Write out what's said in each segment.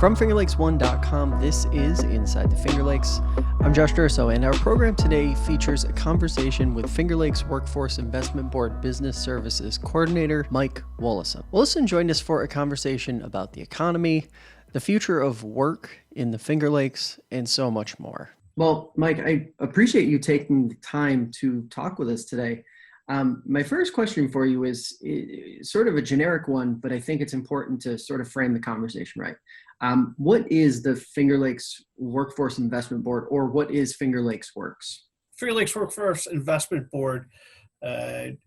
From FingerLakes1.com, this is Inside the Finger Lakes. I'm Josh Durso, and our program today features a conversation with Finger Lakes Workforce Investment Board Business Services Coordinator Mike Woloson. Woloson joined us for a conversation about the economy, the future of work in the Finger Lakes, and so much more. Well, Mike, I appreciate you taking the time to talk with us today. My first question for you is sort of a generic one, but I think it's important to sort of frame the conversation right. What is the Finger Lakes Workforce Investment Board, or what is Finger Lakes Works? Finger Lakes Workforce Investment Board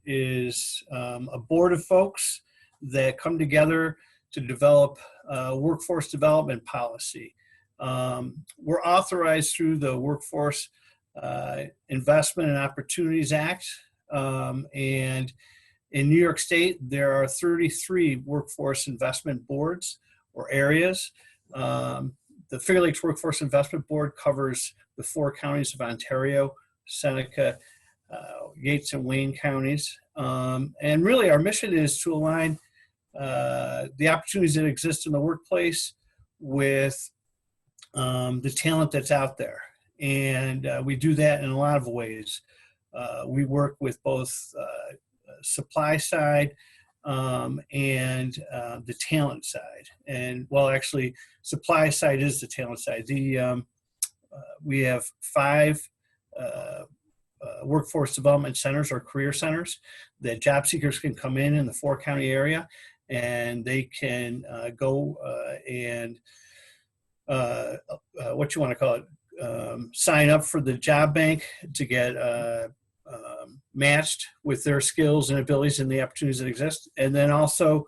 is a board of folks that come together to develop workforce development policy. We're authorized through the Workforce Investment and Opportunities Act. And in New York State, there are 33 workforce investment boards or areas. The Finger Lakes Workforce Investment Board covers the 4 counties of Ontario, Seneca, Yates and Wayne counties. And really our mission is to align the opportunities that exist in the workplace with the talent that's out there. And we do that in a lot of ways. We work with both supply side and the talent side. And well, actually, supply side is the talent side. We have 5 workforce development centers or career centers that job seekers can come in the 4-county area, and they can go and what you want to call it, sign up for the job bank to get matched with their skills and abilities and the opportunities that exist. And then also,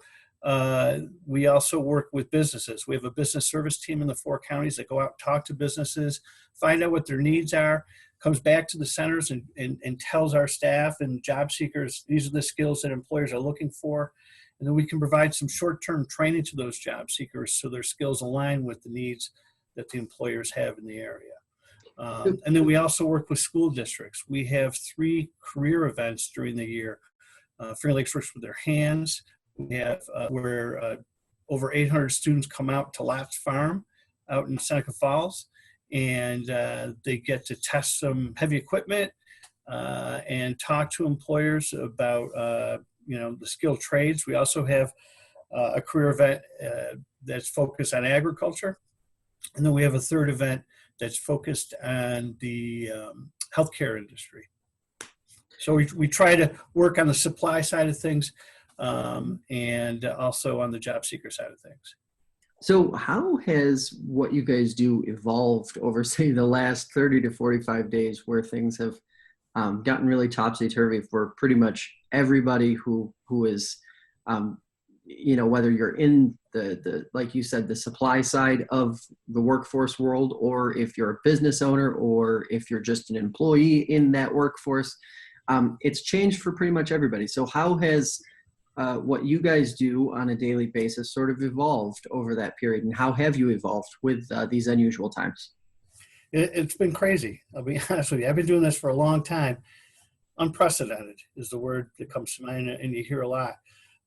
we also work with businesses. We have a business service team in the 4 counties that go out and talk to businesses, find out what their needs are, comes back to the centers and tells our staff and job seekers, these are the skills that employers are looking for. And then we can provide some short-term training to those job seekers so their skills align with the needs that the employers have in the area. And then we also work with school districts. We have 3 career events during the year. Finger Lakes works with their hands. We have where over 800 students come out to Lott's Farm out in Seneca Falls, and they get to test some heavy equipment and talk to employers about the skilled trades. We also have a career event that's focused on agriculture, and then we have a 3rd event that's focused on the healthcare industry. So we try to work on the supply side of things and also on the job seeker side of things. So how has what you guys do evolved over, say, the last 30 to 45 days, where things have gotten really topsy-turvy for pretty much everybody who is, whether you're in the like you said, the supply side of the workforce world, or if you're a business owner, or if you're just an employee in that workforce, it's changed for pretty much everybody. So how has what you guys do on a daily basis sort of evolved over that period, and how have you evolved with these unusual times? It's been crazy. I'll be honest with you. I've been doing this for a long time. Unprecedented is the word that comes to mind, and you hear a lot.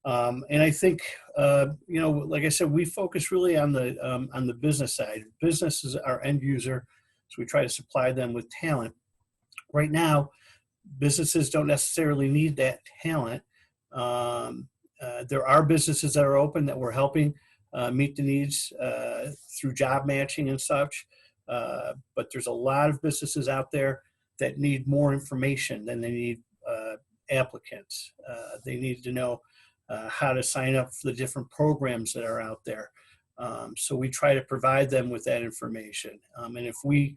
And I think, like I said, we focus really on the business side. Business is our end user, so we try to supply them with talent. Right now, businesses don't necessarily need that talent. There are businesses that are open that we're helping meet the needs through job matching and such. But there's a lot of businesses out there that need more information than they need applicants. They need to know how to sign up for the different programs that are out there. So we try to provide them with that information. And if we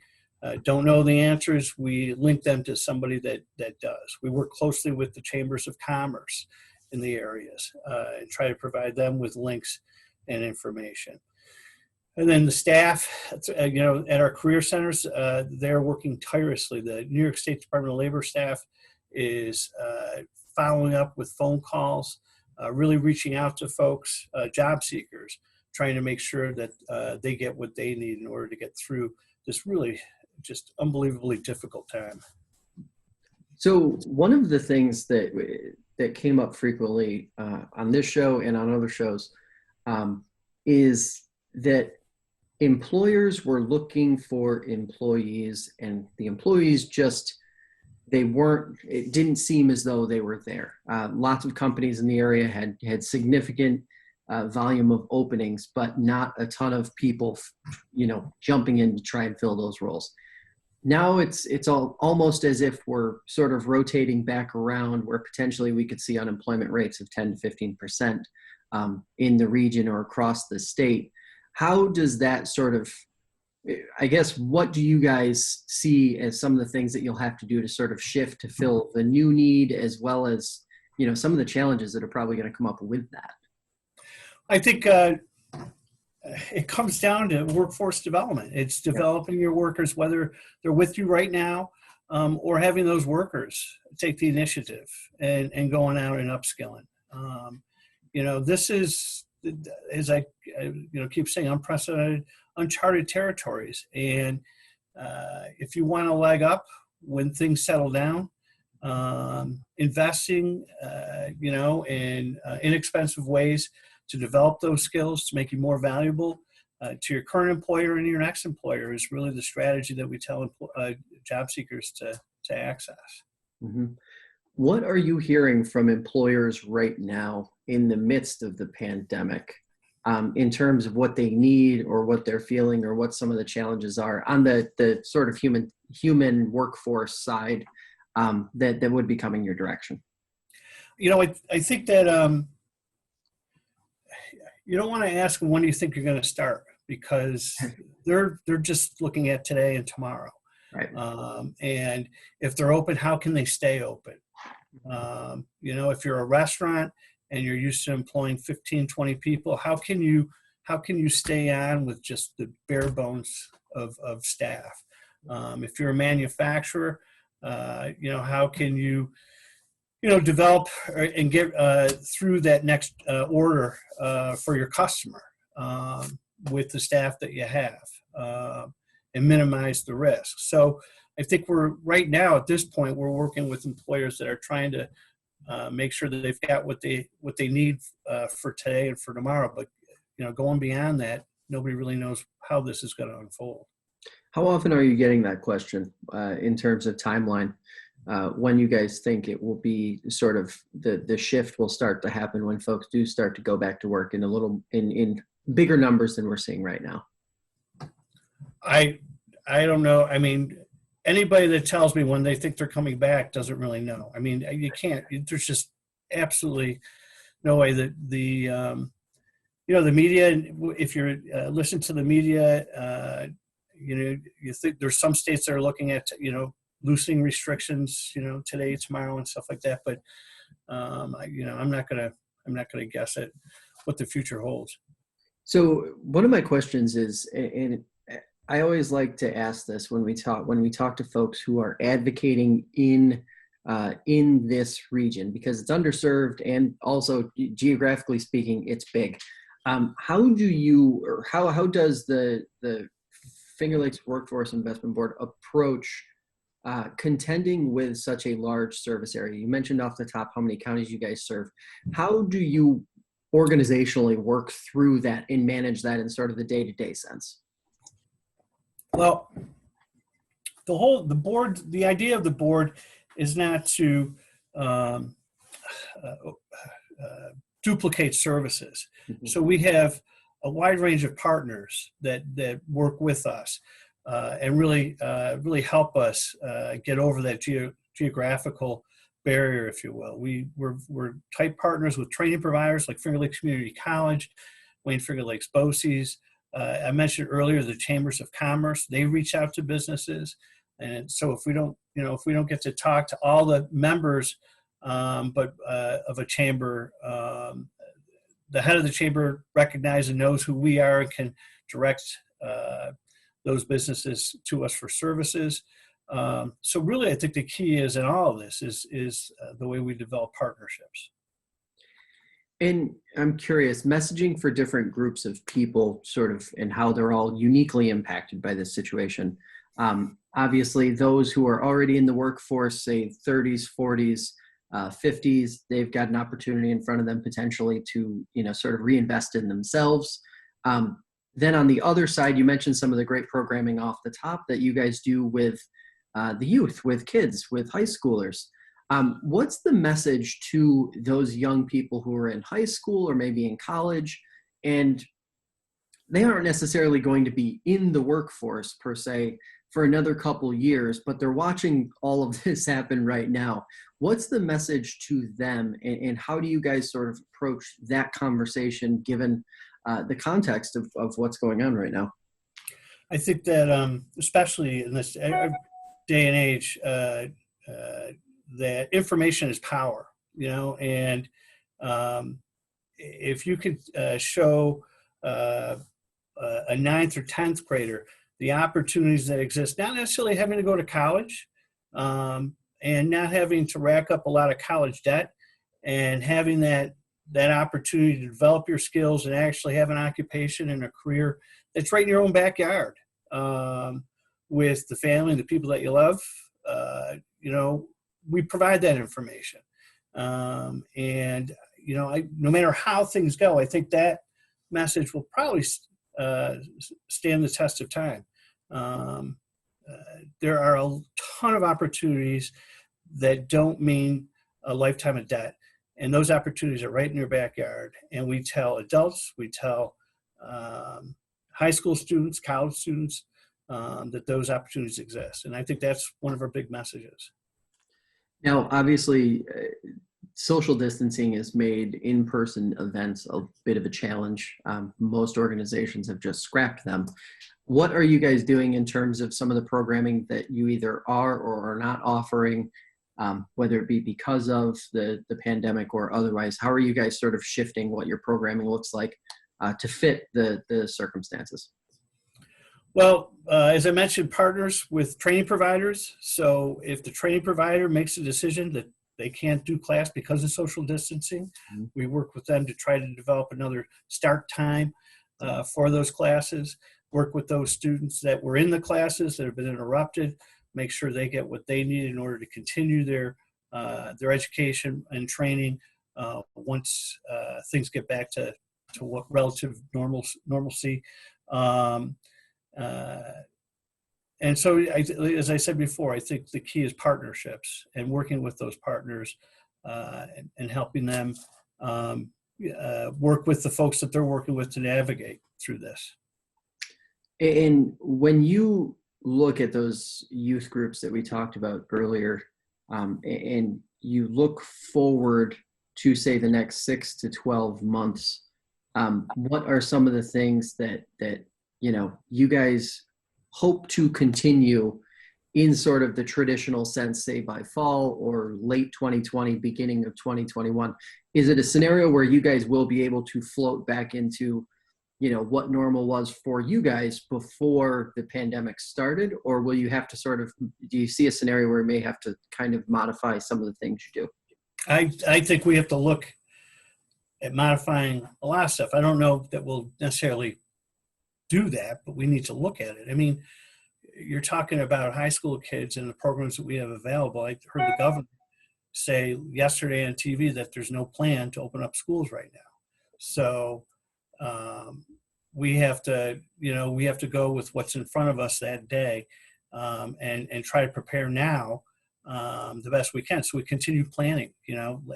don't know the answers, we link them to somebody that does. We work closely with the chambers of commerce in the areas and try to provide them with links and information. And then the staff, at our career centers, they're working tirelessly. The New York State Department of Labor staff is following up with phone calls, really reaching out to folks, job seekers, trying to make sure that they get what they need in order to get through this really just unbelievably difficult time. So one of the things that came up frequently on this show and on other shows is that employers were looking for employees, and the employees just, it didn't seem as though they were there. Lots of companies in the area had significant volume of openings, but not a ton of people, jumping in to try and fill those roles. Now it's almost as if we're sort of rotating back around, where potentially we could see unemployment rates of 10 to 15% in the region or across the state. How does that sort of, I guess, what do you guys see as some of the things that you'll have to do to sort of shift to fill the new need, as well as, some of the challenges that are probably going to come up with that? I think it comes down to workforce development. It's developing your workers, whether they're with you right now, or having those workers take the initiative and going out and upskilling. This is, as I keep saying, unprecedented, uncharted territories. And if you want to leg up when things settle down, investing, in inexpensive ways to develop those skills, to make you more valuable to your current employer and your next employer, is really the strategy that we tell job seekers to access. Mm-hmm. What are you hearing from employers right now in the midst of the pandemic, in terms of what they need or what they're feeling, or what some of the challenges are on the sort of human workforce side, that would be coming your direction? I think that you don't want to ask them, when do you think you're going to start? Because they're just looking at today and tomorrow. Right. And if they're open, how can they stay open? If you're a restaurant and you're used to employing 15, 20 people, how can you stay on with just the bare bones of staff? If you're a manufacturer, how can you develop and get through that next order for your customer with the staff that you have, and minimize the risk. So I think we're right now at this point, we're working with employers that are trying to make sure that they've got what they need for today and for tomorrow. But going beyond that, nobody really knows how this is going to unfold. How often are you getting that question in terms of timeline? When you guys think it will be sort of the shift will start to happen, when folks do start to go back to work in bigger numbers than we're seeing right now? I don't know. I mean, anybody that tells me when they think they're coming back doesn't really know. I mean, you can't. There's just absolutely no way that the media. If you're listening to the media, you think there's some states that are looking at loosening restrictions, today, tomorrow, and stuff like that. But I'm not gonna guess at what the future holds. So one of my questions is, and I always like to ask this when we talk to folks who are advocating in this region, because it's underserved and also geographically speaking, it's big. How does the Finger Lakes Workforce Investment Board approach contending with such a large service area? You mentioned off the top how many counties you guys serve. How do you organizationally work through that and manage that in sort of the day-to-day sense? Well, the idea of the board is not to duplicate services. Mm-hmm. So we have a wide range of partners that work with us and really help us get over that geographical barrier, if you will. We're tight partners with training providers like Finger Lakes Community College, Wayne Finger Lakes BOCES. I mentioned earlier the chambers of commerce. They reach out to businesses, and so if we don't get to talk to all the members, but of a chamber, the head of the chamber recognizes and knows who we are and can direct those businesses to us for services. So really, I think the key is in all of this is the way we develop partnerships. And I'm curious, messaging for different groups of people sort of, and how they're all uniquely impacted by this situation. Obviously, those who are already in the workforce, say 30s, 40s, 50s, they've got an opportunity in front of them potentially to, sort of reinvest in themselves. Then on the other side, you mentioned some of the great programming off the top that you guys do with the youth, with kids, with high schoolers. What's the message to those young people who are in high school or maybe in college, and they aren't necessarily going to be in the workforce per se for another couple years, but they're watching all of this happen right now? What's the message to them, and how do you guys sort of approach that conversation given the context of what's going on right now? I think that especially in this day and age, that information is power, and if you could show a ninth or 10th grader the opportunities that exist, not necessarily having to go to college, and not having to rack up a lot of college debt, and having that opportunity to develop your skills and actually have an occupation and a career that's right in your own backyard, with the family and the people that you love. We provide that information. And no matter how things go, I think that message will probably stand the test of time. There are a ton of opportunities that don't mean a lifetime of debt. And those opportunities are right in your backyard. And we tell adults, we tell high school students, college students, that those opportunities exist. And I think that's one of our big messages. Now, obviously, social distancing has made in-person events a bit of a challenge. Most organizations have just scrapped them. What are you guys doing in terms of some of the programming that you either are or are not offering, whether it be because of the pandemic or otherwise? How are you guys sort of shifting what your programming looks like to fit the circumstances? Well, as I mentioned, partners with training providers. So if the training provider makes a decision that they can't do class because of social distancing, we work with them to try to develop another start time for those classes, work with those students that were in the classes that have been interrupted, make sure they get what they need in order to continue their education and training once things get back to what relative normalcy. And so, as I said before, I think the key is partnerships and working with those partners and helping them work with the folks that they're working with to navigate through this. And when you look at those youth groups that we talked about earlier, and you look forward to, say, the next 6 to 12 months, what are some of the things that you guys hope to continue in sort of the traditional sense, say by fall or late 2020, beginning of 2021? Is it a scenario where you guys will be able to float back into, what normal was for you guys before the pandemic started? Or will you have to do you see a scenario where you may have to kind of modify some of the things you do? I think we have to look at modifying a lot of stuff. I don't know that we'll necessarily do that, but we need to look at it. I mean, you're talking about high school kids and the programs that we have available. I heard the governor say yesterday on TV that there's no plan to open up schools right now. So we have to go with what's in front of us that day, and try to prepare now the best we can. So we continue planning,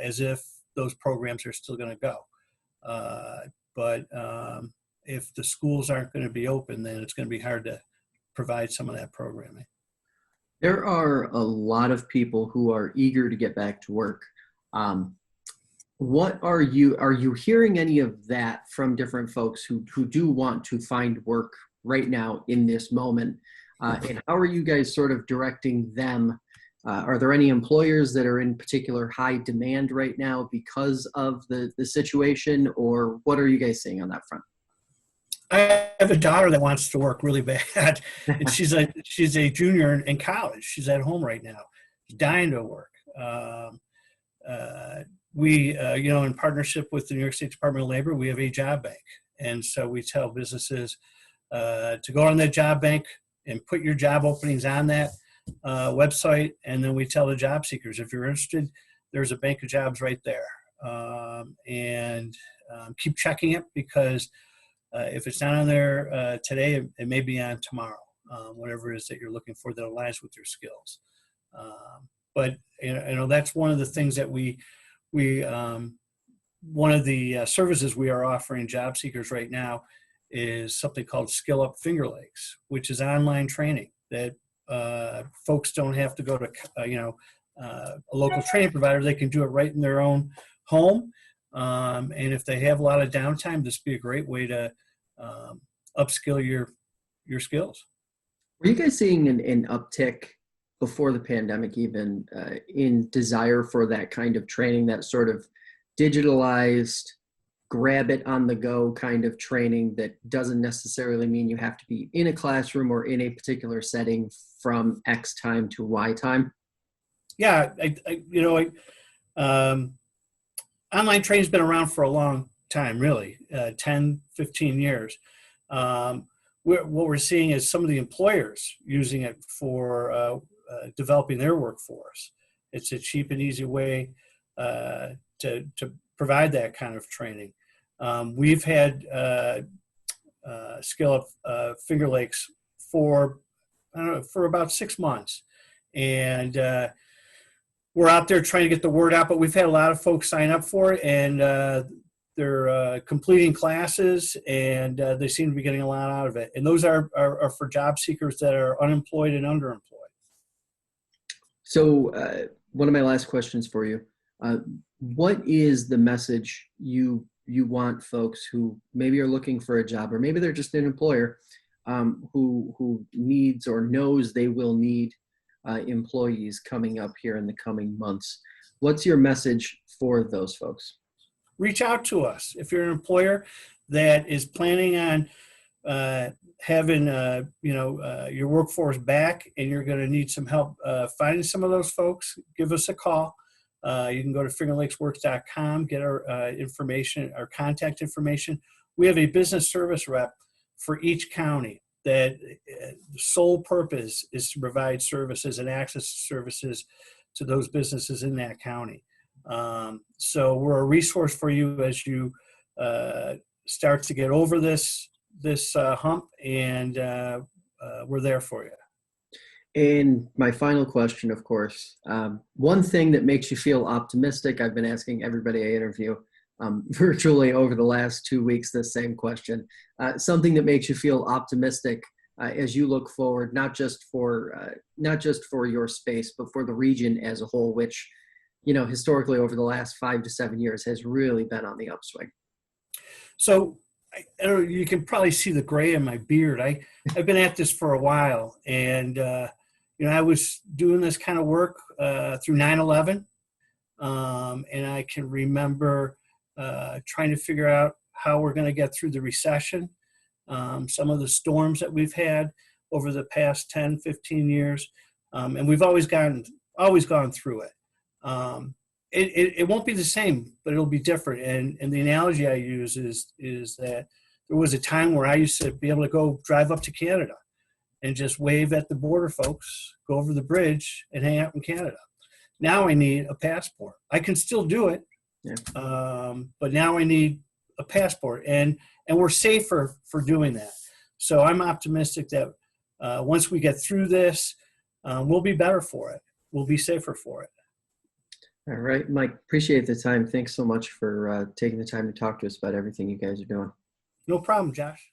as if those programs are still going to go. But if the schools aren't going to be open, then it's going to be hard to provide some of that programming. There are a lot of people who are eager to get back to work. What are you hearing any of that from different folks who do want to find work right now in this moment? And how are you guys sort of directing them? Are there any employers that are in particular high demand right now because of the situation, or what are you guys seeing on that front? I have a daughter that wants to work really bad, and she's a junior in college. She's at home right now. She's dying to work. We, in partnership with the New York State Department of Labor, we have a job bank. And so we tell businesses to go on that job bank and put your job openings on that website. And then we tell the job seekers, if you're interested, there's a bank of jobs right there. And keep checking it, because if it's not on there today, it may be on tomorrow, whatever it is that you're looking for that aligns with your skills. But that's one of the things that we one of the services we are offering job seekers right now is something called Skill Up Finger Lakes, which is online training that folks don't have to go to a local training provider. They can do it right in their own home. And if they have a lot of downtime, this would be a great way to upskill your skills. Were you guys seeing an uptick before the pandemic even in desire for that kind of training, that sort of digitalized, grab it on the go kind of training that doesn't necessarily mean you have to be in a classroom or in a particular setting from X time to Y time? Yeah, online training's been around for a long time, really, 10, 15 years. What we're seeing is some of the employers using it for developing their workforce. It's a cheap and easy way to provide that kind of training. We've had Skill Up Finger Lakes for about 6 months, and we're out there trying to get the word out. But we've had a lot of folks sign up for it, and they're completing classes, and they seem to be getting a lot out of it. And those are for job seekers that are unemployed and underemployed. So one of my last questions for you, what is the message you want folks who maybe are looking for a job, or maybe they're just an employer who needs or knows they will need employees coming up here in the coming months? What's your message for those folks? Reach out to us. If you're an employer that is planning on having your workforce back, and you're going to need some help finding some of those folks, give us a call. You can go to fingerlakesworks.com, get our information, our contact information. We have a business service rep for each county that the sole purpose is to provide services and access to services to those businesses in that county. So we're a resource for you as you start to get over this hump, and we're there for you. And my final question, of course, one thing that makes you feel optimistic, I've been asking everybody I interview virtually over the last 2 weeks, this same question, something that makes you feel optimistic as you look forward, not just for your space, but for the region as a whole, which, historically over the last 5 to 7 years has really been on the upswing. So I don't know, you can probably see the gray in my beard. I've been at this for a while, and I was doing this kind of work through 9/11, and I can remember trying to figure out how we're going to get through the recession, some of the storms that we've had over the past 10, 15 years, and we've always gone through it. It won't be the same, but it'll be different. And the analogy I use is that there was a time where I used to be able to go drive up to Canada and just wave at the border folks, go over the bridge, and hang out in Canada. Now I need a passport. I can still do it, yeah. But now I need a passport, and we're safer for doing that. So I'm optimistic that once we get through this, we'll be better for it. We'll be safer for it. All right, Mike, appreciate the time. Thanks so much for taking the time to talk to us about everything you guys are doing. No problem, Josh.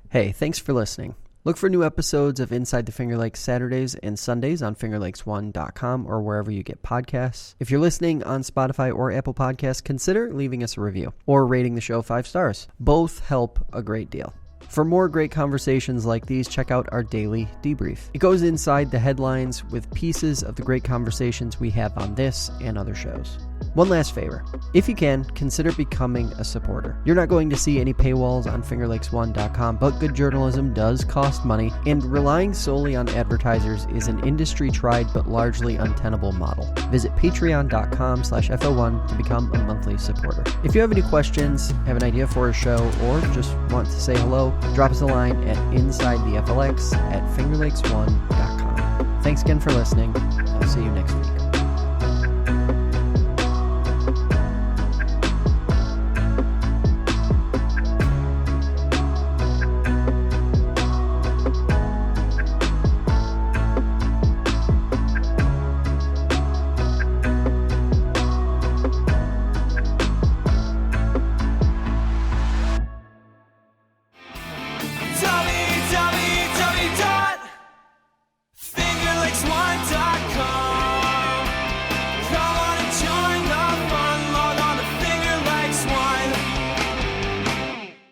Hey, thanks for listening. Look for new episodes of Inside the Finger Lakes Saturdays and Sundays on fingerlakes1.com or wherever you get podcasts. If you're listening on Spotify or Apple Podcasts, consider leaving us a review or rating the show 5 stars. Both help a great deal. For more great conversations like these, check out our daily debrief. It goes inside the headlines with pieces of the great conversations we have on this and other shows. One last favor. If you can, consider becoming a supporter. You're not going to see any paywalls on fingerlakes1.com, but good journalism does cost money, and relying solely on advertisers is an industry-tried but largely untenable model. Visit patreon.com/FL1 to become a monthly supporter. If you have any questions, have an idea for a show, or just want to say hello, drop us a line at InsideTheFLX@fingerlakes1.com. Thanks again for listening. I'll see you next week.